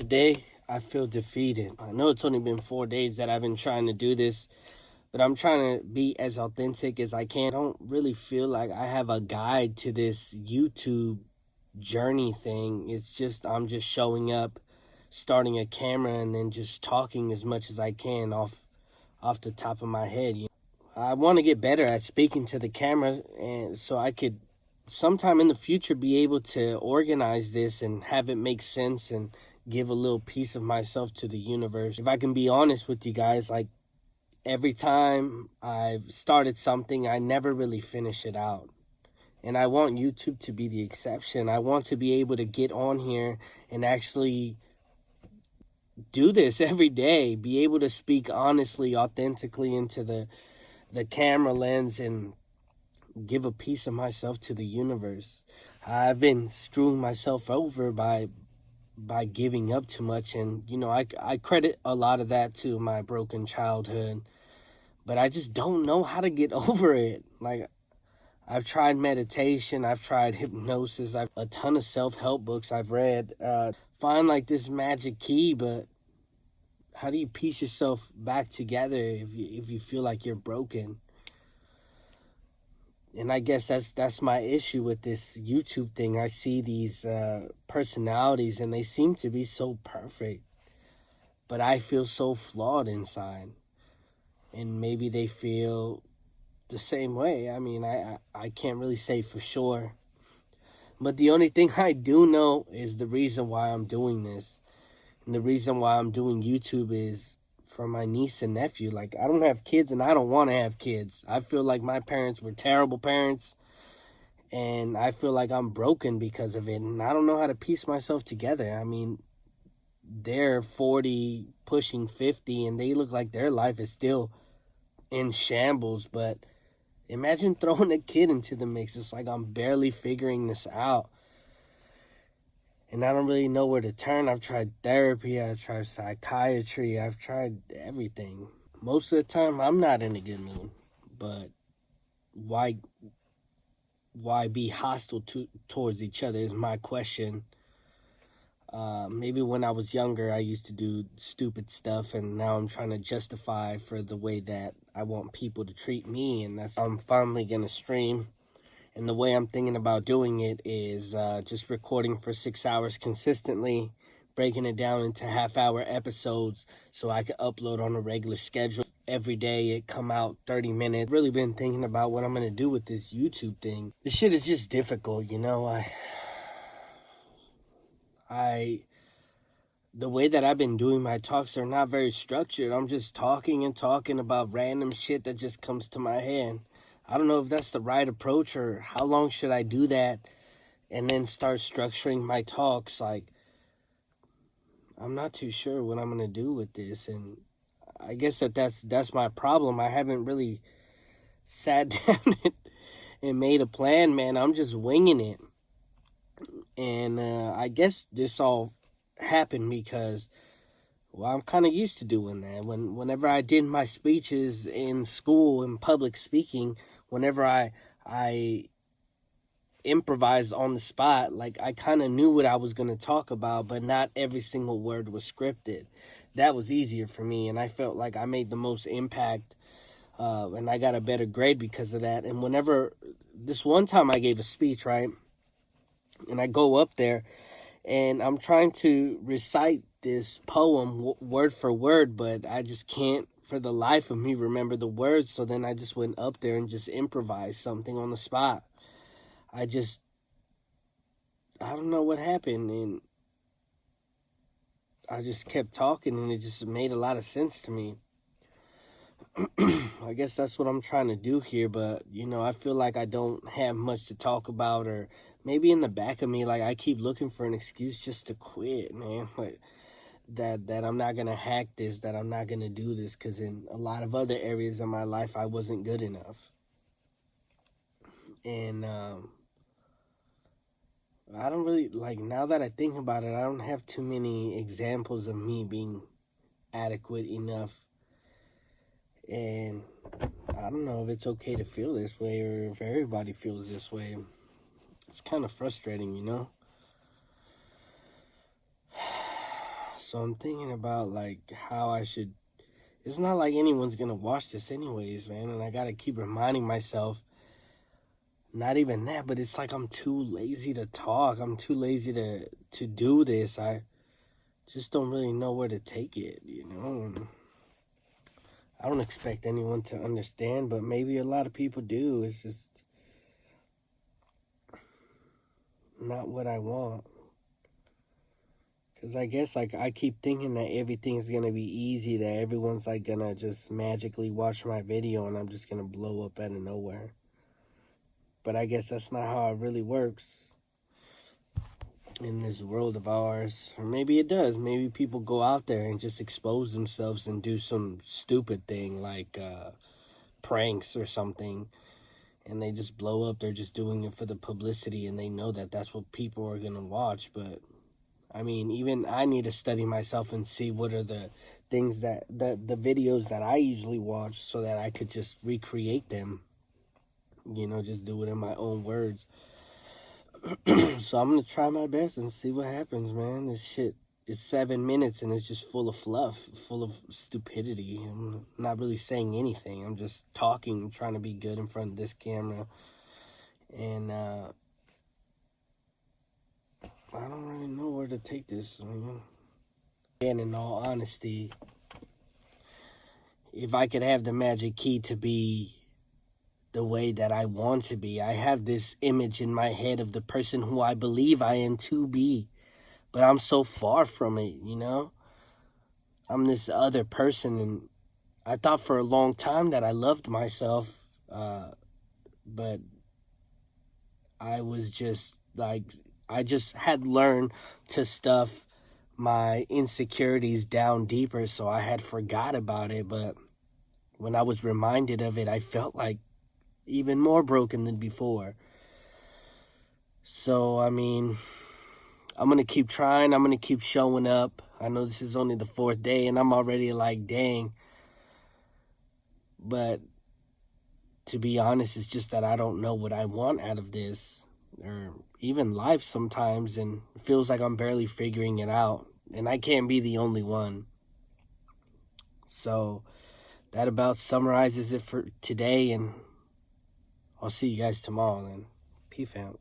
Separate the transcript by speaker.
Speaker 1: Today, I feel defeated. I know it's only been 4 days that I've been trying to do this, but I'm trying to be as authentic as I can. I don't really feel like I have a guide to this YouTube journey thing. It's just I'm just showing up, starting a camera, and then just talking as much as I can off the top of my head. I want to get better at speaking to the camera, and so I could sometime in the future be able to organize this and have it make sense and give a little piece of myself to the universe. If I can be honest with you guys, like every time I've started something, I never really finish it out. And I want YouTube to be the exception. I want to be able to get on here and actually do this every day, be able to speak honestly, authentically into the camera lens and give a piece of myself to the universe. I've been screwing myself over by giving up too much, and I credit a lot of that to my broken childhood, but I just don't know how to get over it. Like, I've tried meditation, I've tried hypnosis, I've a ton of self-help books I've read, find like this magic key, but how do you piece yourself back together if you feel like you're broken? And I guess that's my issue with this YouTube thing. I see these personalities and they seem to be so perfect, but I feel so flawed inside. And maybe they feel the same way. I mean, I can't really say for sure. But the only thing I do know is the reason why I'm doing this. And the reason why I'm doing YouTube is for my niece and nephew. Like, I don't have kids and I don't want to have kids. I feel like my parents were terrible parents and I feel like I'm broken because of it. And I don't know how to piece myself together. I mean, they're 40, pushing 50, and they look like their life is still in shambles. But imagine throwing a kid into the mix. It's like I'm barely figuring this out. And I don't really know where to turn. I've tried therapy, I've tried psychiatry, I've tried everything. Most of the time, I'm not in a good mood. But why be hostile towards each other is my question. Maybe when I was younger, I used to do stupid stuff, and now I'm trying to justify for the way that I want people to treat me, and that's I'm finally gonna stream. And the way I'm thinking about doing it is just recording for 6 hours consistently, breaking it down into half-hour episodes so I can upload on a regular schedule. Every day it come out 30 minutes. Really been thinking about what I'm going to do with this YouTube thing. This shit is just difficult, the way that I've been doing my talks are not very structured. I'm just talking and talking about random shit that just comes to my head. I don't know if that's the right approach or how long should I do that and then start structuring my talks. Like, I'm not too sure what I'm going to do with this, and I guess that's my problem. I haven't really sat down and made a plan, man. I'm just winging it. And I guess this all happened because, well, I'm kind of used to doing that. Whenever I did my speeches in school in public speaking, whenever I improvised on the spot, like I kind of knew what I was going to talk about, but not every single word was scripted. That was easier for me, and I felt like I made the most impact, and I got a better grade because of that. And whenever this one time I gave a speech, right, and I go up there and I'm trying to recite this poem word for word, but I just can't for the life of me remember the words. So then I just went up there and just improvised something on the spot. I don't know what happened, and I just kept talking and it just made a lot of sense to me. I guess that's what I'm trying to do here, but I feel like I don't have much to talk about, or maybe in the back of me, like I keep looking for an excuse just to quit, man. Like that I'm not gonna hack this, that I'm not gonna do this, because in a lot of other areas of my life I wasn't good enough. And I don't really, like, now that I think about it, I don't have too many examples of me being adequate enough. And I don't know if it's okay to feel this way or if everybody feels this way. It's kind of frustrating, So I'm thinking about like how I should. It's not like anyone's gonna watch this anyways, man, and I gotta keep reminding myself. Not even that, but it's like I'm too lazy to talk. I'm too lazy to do this. I just don't really know where to take it, you know. And I don't expect anyone to understand, but maybe a lot of people do. It's just not what I want. Cause I guess like I keep thinking that everything's gonna be easy, that everyone's like gonna just magically watch my video and I'm just gonna blow up out of nowhere. But I guess that's not how it really works in this world of ours. Or maybe it does. Maybe people go out there and just expose themselves and do some stupid thing like pranks or something, and they just blow up. They're just doing it for the publicity, and they know that that's what people are gonna watch. But I mean, even I need to study myself and see what are the things that the videos that I usually watch, so that I could just recreate them. You know, just do it in my own words. So I'm gonna try my best and see what happens, man. This shit is 7 minutes and it's just full of fluff, full of stupidity. I'm not really saying anything. I'm just talking, trying to be good in front of this camera. And I don't really know where to take this. And in all honesty, if I could have the magic key to be the way that I want to be, I have this image in my head of the person who I believe I am to be. But I'm so far from it, you know? I'm this other person, and I thought for a long time that I loved myself, but I was just like, I just had learned to stuff my insecurities down deeper, so I had forgot about it. But when I was reminded of it, I felt like even more broken than before. So, I mean, I'm going to keep trying. I'm going to keep showing up. I know this is only the 4th day, and I'm already like, dang. But to be honest, it's just that I don't know what I want out of this, or even life sometimes, and it feels like I'm barely figuring it out. And I can't be the only one. So that about summarizes it for today, and I'll see you guys tomorrow then. Peace out.